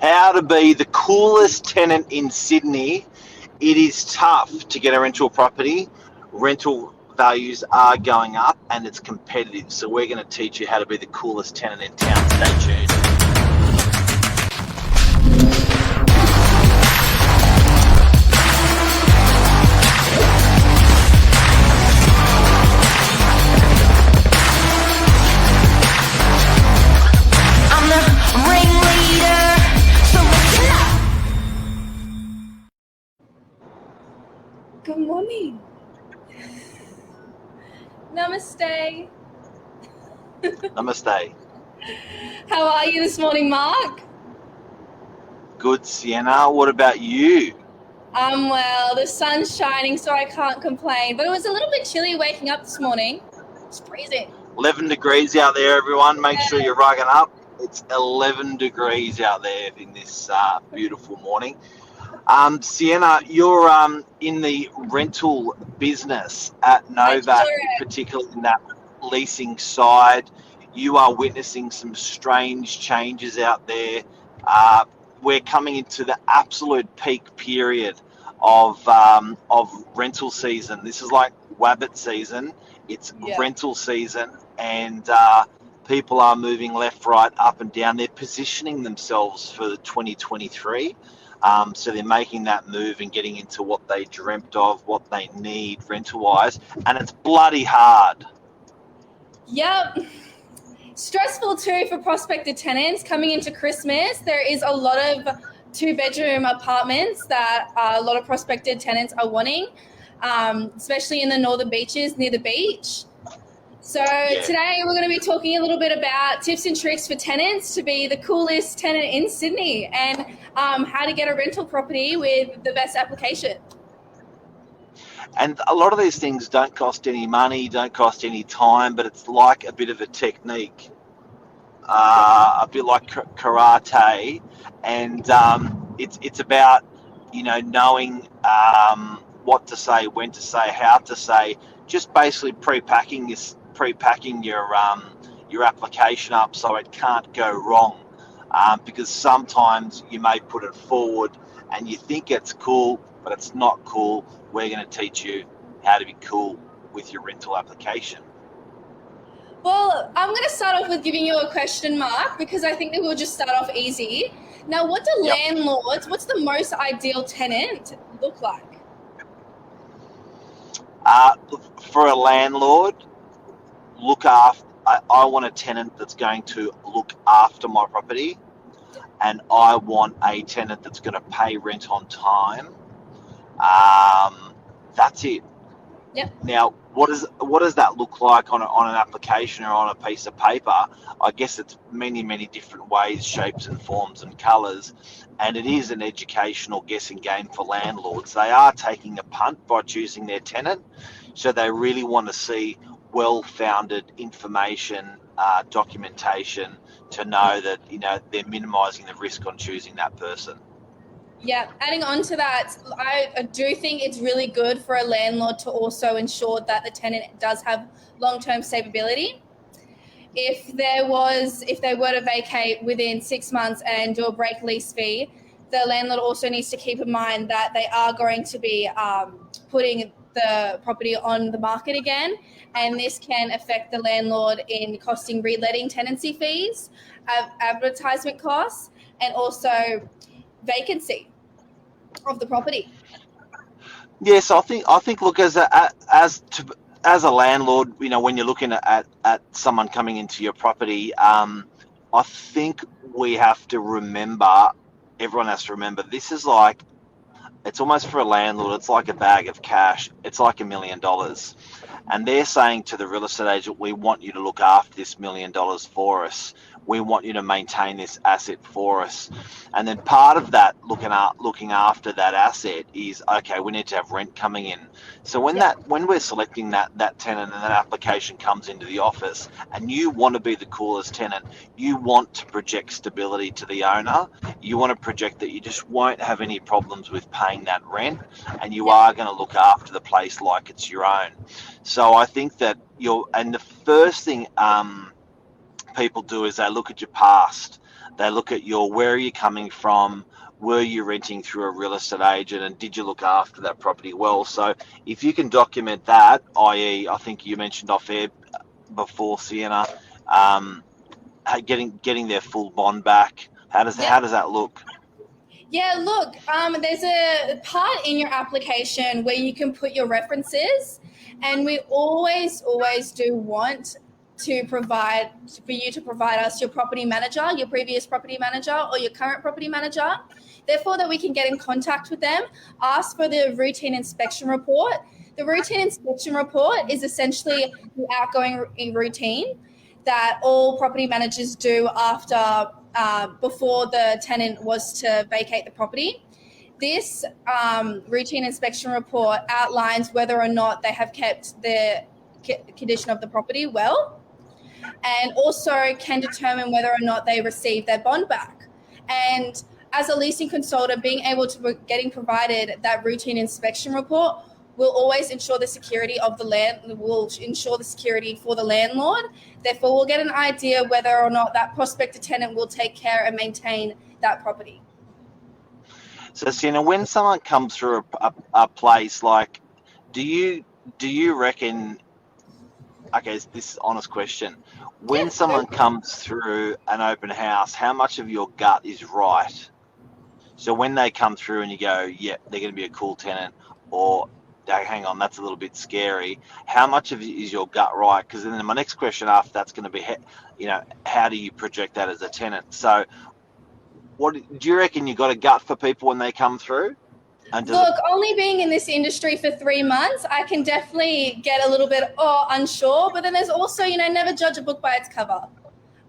How to be the coolest tenant in Sydney. It is tough to get a rental property. Rental values are going up and it's competitive. So we're going to teach you how to be the coolest tenant in town. Stay tuned. Good morning. Namaste. Namaste. How are you this morning, Mark? Good, Sienna. What about you? I'm well. The sun's shining, so I can't complain. But it was a little bit chilly waking up this morning. It's freezing. 11 degrees out there, everyone. Make sure you're rugging up. It's 11 degrees out there in this beautiful morning. Sienna, you're in the rental business at Novak, particularly in that leasing side. You are witnessing some strange changes out there. We're coming into the absolute peak period of rental season. This is like Wabbit season. It's rental season, and people are moving left, right, up and down. They're positioning themselves for 2023. So they're making that move and getting into what they dreamt of, what they need rental-wise, and it's bloody hard. Yep. Stressful too for prospective tenants coming into Christmas. There is a lot of two-bedroom apartments that a lot of prospective tenants are wanting, especially in the northern beaches near the beach. So today we're going to be talking a little bit about tips and tricks for tenants to be the coolest tenant in Sydney and how to get a rental property with the best application. And a lot of these things don't cost any money, don't cost any time, but it's like a bit of a technique, a bit like karate, and it's about knowing what to say, when to say, how to say, just basically pre-packing your application up so it can't go wrong, because sometimes you may put it forward and you think it's cool, but it's not cool. We're going to teach you how to be cool with your rental application. Well, I'm going to start off with giving you a question, Mark, because I think that we'll just start off easy. Now, what do landlords, what's the most ideal tenant look like? For a landlord, I want a tenant that's going to look after my property, and I want a tenant that's going to pay rent on time. That's it. Yep. Now, what does that look like on an application or on a piece of paper? I guess it's many different ways, shapes and forms and colours, and it is an educational guessing game for landlords. They are taking a punt by choosing their tenant, so they really want to see well-founded information, documentation to know that they're minimising the risk on choosing that person. Yeah, adding on to that, I do think it's really good for a landlord to also ensure that the tenant does have long-term stability. If they were to vacate within 6 months and do a break lease fee, the landlord also needs to keep in mind that they are going to be putting the property on the market again, and this can affect the landlord in costing reletting tenancy fees, advertisement costs, and also vacancy of the property. Yes, I think look, as a landlord, when you're looking at someone coming into your property, I think everyone has to remember, this is like, it's almost for a landlord, it's like a bag of cash. It's like $1 million. And they're saying to the real estate agent, we want you to look after this $1 million for us. We want you to maintain this asset for us. And then part of that, looking after that asset is, okay, we need to have rent coming in. So when we're selecting that tenant and that application comes into the office, and you want to be the coolest tenant, you want to project stability to the owner. You want to project that you just won't have any problems with paying that rent, and you are going to look after the place like it's your own. So I think that the first thing people do is they look at your past. They look at where are you coming from, were you renting through a real estate agent, and did you look after that property well? So if you can document that, i.e., I think you mentioned off air before, Sienna, um, getting their full bond back. How does that look? Yeah, look, there's a part in your application where you can put your references, and we always do want to provide for you to provide us your property manager, your previous property manager, or your current property manager. Therefore, that we can get in contact with them, ask for the routine inspection report. The routine inspection report is essentially the outgoing routine that all property managers do after before the tenant was to vacate the property. This routine inspection report outlines whether or not they have kept the condition of the property well, and also can determine whether or not they receive their bond back. And as a leasing consultant, being able to getting provided that routine inspection report will always ensure the security of the land, will ensure the security for the landlord. Therefore, we'll get an idea whether or not that prospective tenant will take care and maintain that property. So, Sienna, when someone comes through a place, like, do you reckon? Okay, this is an honest question. When someone comes through an open house, how much of your gut is right? So when they come through and you go, yeah, they're going to be a cool tenant, or hang on, that's a little bit scary. How much of it is your gut right? Because then my next question after that's going to be, how do you project that as a tenant? So, what do you reckon? You got a gut for people when they come through? And look, only being in this industry for 3 months, I can definitely get a little bit unsure. But then there's also, never judge a book by its cover.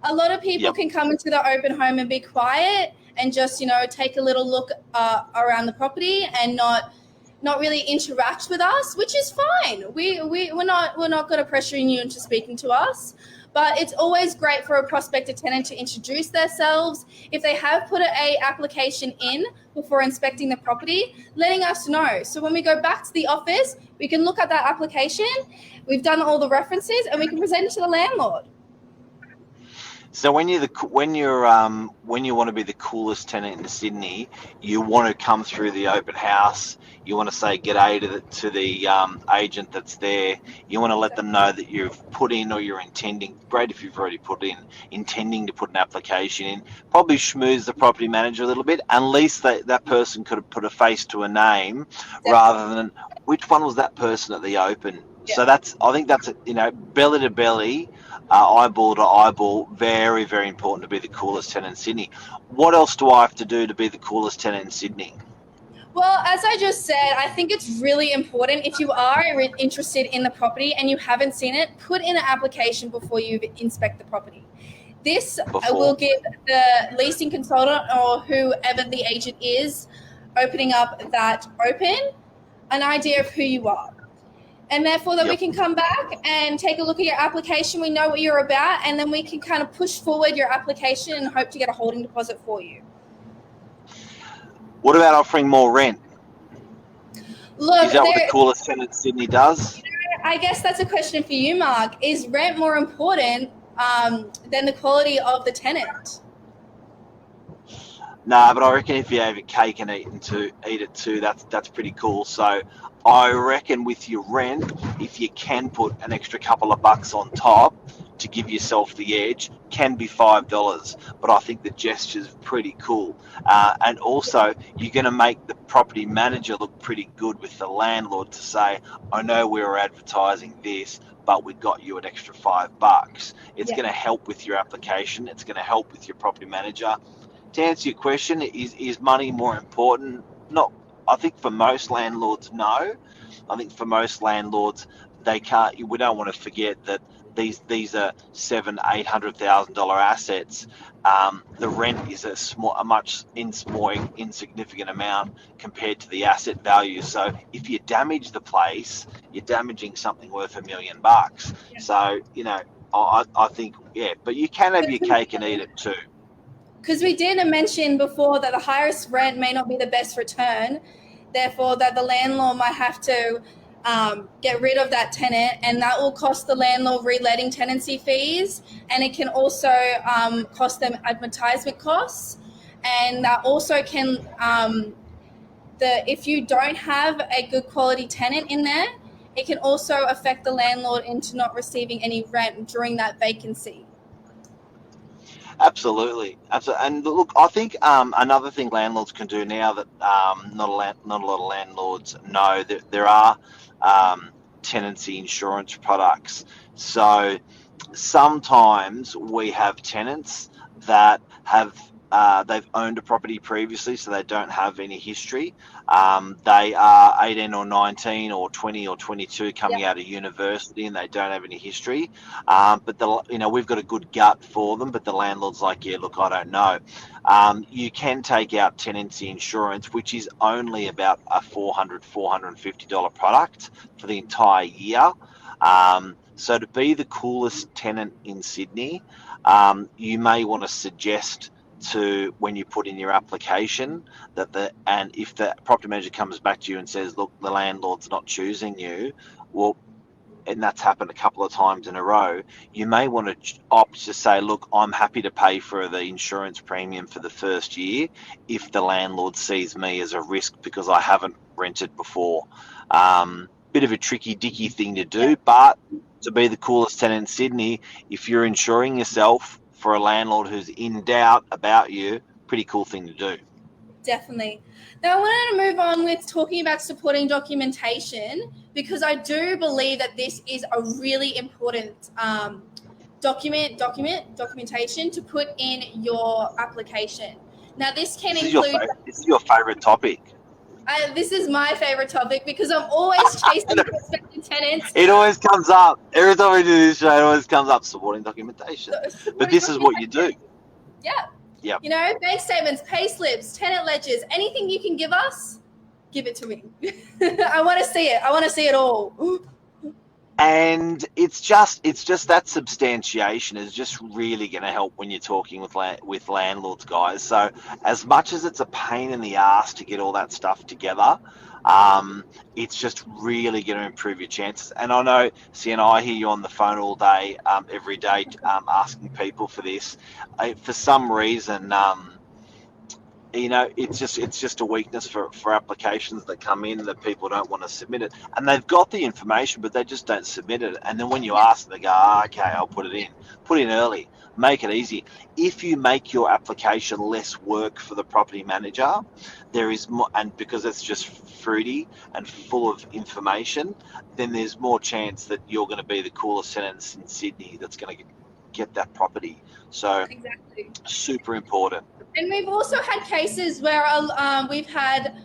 A lot of people can come into the open home and be quiet and just, take a little look around the property and not really interact with us, which is fine. We're not going to pressure you into speaking to us, but it's always great for a prospective tenant to introduce themselves. If they have put a application in before inspecting the property, letting us know. So when we go back to the office, we can look at that application. We've done all the references and we can present it to the landlord. So when you want to be the coolest tenant in Sydney, you want to come through the open house. You want to say g'day to the agent that's there. You want to let them know that you've put in, or you're intending. Great if you've already put in, intending to put an application in. Probably schmooze the property manager a little bit. At least that person could have put a face to a name, rather than which one was that person at the open. Yeah. So I think that's belly to belly. Eyeball to eyeball, very, very important to be the coolest tenant in Sydney. What else do I have to do to be the coolest tenant in Sydney? Well, as I just said, I think it's really important, if you are interested in the property and you haven't seen it, put in an application before you inspect the property. This will give the leasing consultant or whoever the agent is opening up that open an idea of who you are. And therefore that we can come back and take a look at your application. We know what you're about, and then we can kind of push forward your application and hope to get a holding deposit for you. What about offering more rent? Look, is that what the coolest tenant Sydney does? I guess that's a question for you, Mark. Is rent more important than the quality of the tenant? Nah, but I reckon if you have a cake and eat it too, that's pretty cool. So I reckon with your rent, if you can put an extra couple of bucks on top to give yourself the edge, can be $5. But I think the gesture's pretty cool. And also, you're going to make the property manager look pretty good with the landlord to say, I know we were advertising this, but we got you an extra $5. It's going to help with your application. It's going to help with your property manager. To answer your question, is money more important? Not. I think for most landlords, no. I think for most landlords, they can't. We don't want to forget that these are $700,000-800,000 assets. The rent is a much more insignificant amount compared to the asset value. So if you damage the place, you're damaging something worth $1 million. Yeah. So I think but you can have your cake and eat it too. Because we did mention before that the highest rent may not be the best return, therefore that the landlord might have to get rid of that tenant, and that will cost the landlord reletting tenancy fees, and it can also cost them advertisement costs, and that also can if you don't have a good quality tenant in there, it can also affect the landlord into not receiving any rent during that vacancy. Absolutely. And look, I think another thing landlords can do now that not a lot of landlords know, that there are tenancy insurance products. So sometimes we have tenants that have they've owned a property previously, so they don't have any history. They are 18 or 19 or 20 or 22 coming Yeah. out of university, and they don't have any history. But we've got a good gut for them, but the landlord's like, yeah, look, I don't know. You can take out tenancy insurance, which is only about a $450 product for the entire year. So to be the coolest tenant in Sydney, you may want to suggest to, when you put in your application, and if the property manager comes back to you and says, look, the landlord's not choosing you, well, and that's happened a couple of times in a row, you may want to opt to say, look, I'm happy to pay for the insurance premium for the first year if the landlord sees me as a risk because I haven't rented before. Bit of a tricky dicky thing to do, but to be the coolest tenant in Sydney, if you're insuring yourself for a landlord who's in doubt about you, pretty cool thing to do. Definitely. Now I wanted to move on with talking about supporting documentation, because I do believe that this is a really important documentation to put in your application. Now this can include. This is your favorite topic. This is my favorite topic because I'm always chasing prospective tenants. It always comes up. Every time we do this show, it always comes up, supporting documentation. But this is what you do. Yeah. Yeah. You know, bank statements, pay slips, tenant ledgers, anything you can give us, give it to me. I want to see it. I want to see it all. And it's just that substantiation is just really going to help when you're talking with landlords, guys. So as much as it's a pain in the ass to get all that stuff together, it's just really going to improve your chances. And I know, Sienna, I hear you on the phone all day, every day, asking people for this. For some reason, it's just a weakness for applications that come in that people don't want to submit it, and they've got the information but they just don't submit it. And then when you ask them, they go, okay, I'll put in early, make it easy. If you make your application less work for the property manager, there is more, and because it's just fruity and full of information, then there's more chance that you're going to be the coolest tenant in Sydney that's going to get that property. So exactly, super important. And we've also had cases where we've had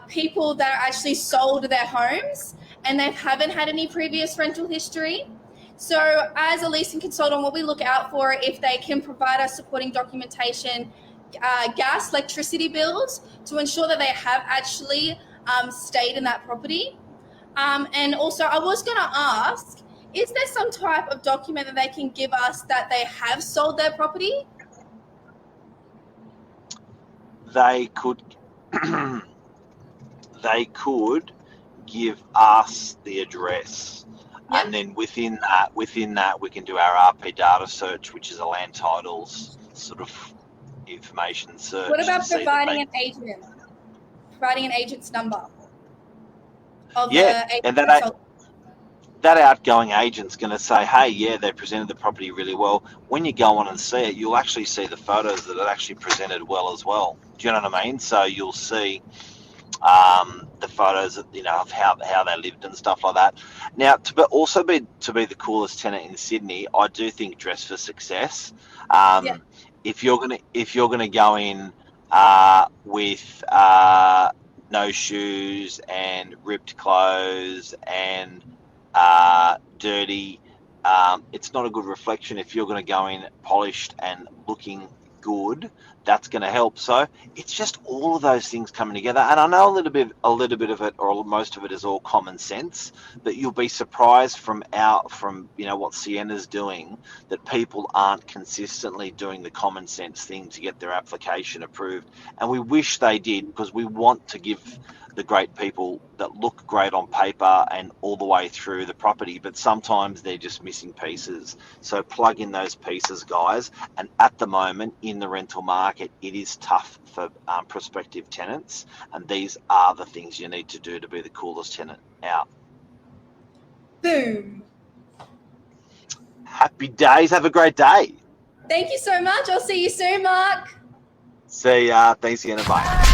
people that actually sold their homes and they haven't had any previous rental history. So as a leasing consultant, what we look out for, if they can provide us supporting documentation, gas, electricity bills, to ensure that they have actually stayed in that property. And also I was going to ask, is there some type of document that they can give us that they have sold their property? They could give us the address, Yep. and then within that we can do our RP data search, which is a land titles sort of information search. What about providing an agent? Providing an agent's number of the agent. And that outgoing agent's going to say, hey, yeah, they presented the property really well. When you go on and see it, you'll actually see the photos that it actually presented well as well. Do you know what I mean? So you'll see the photos, of how they lived and stuff like that. Now, to be the coolest tenant in Sydney, I do think dress for success. If you're gonna go in with no shoes and ripped clothes and dirty, it's not a good reflection. If you're going to go in polished and looking good, that's going to help. So it's just all of those things coming together. And I know a little bit of it, or most of it, is all common sense. But you'll be surprised from what Sienna's doing, that people aren't consistently doing the common sense thing to get their application approved. And we wish they did, because we want to give the great people that look great on paper and all the way through the property, but sometimes they're just missing pieces. So plug in those pieces, guys. And at the moment in the rental market, it is tough for prospective tenants, and these are the things you need to do to be the coolest tenant out. Boom. Happy days. Have a great day. Thank you so much. I'll see you soon, Mark. See ya. Thanks again. Bye.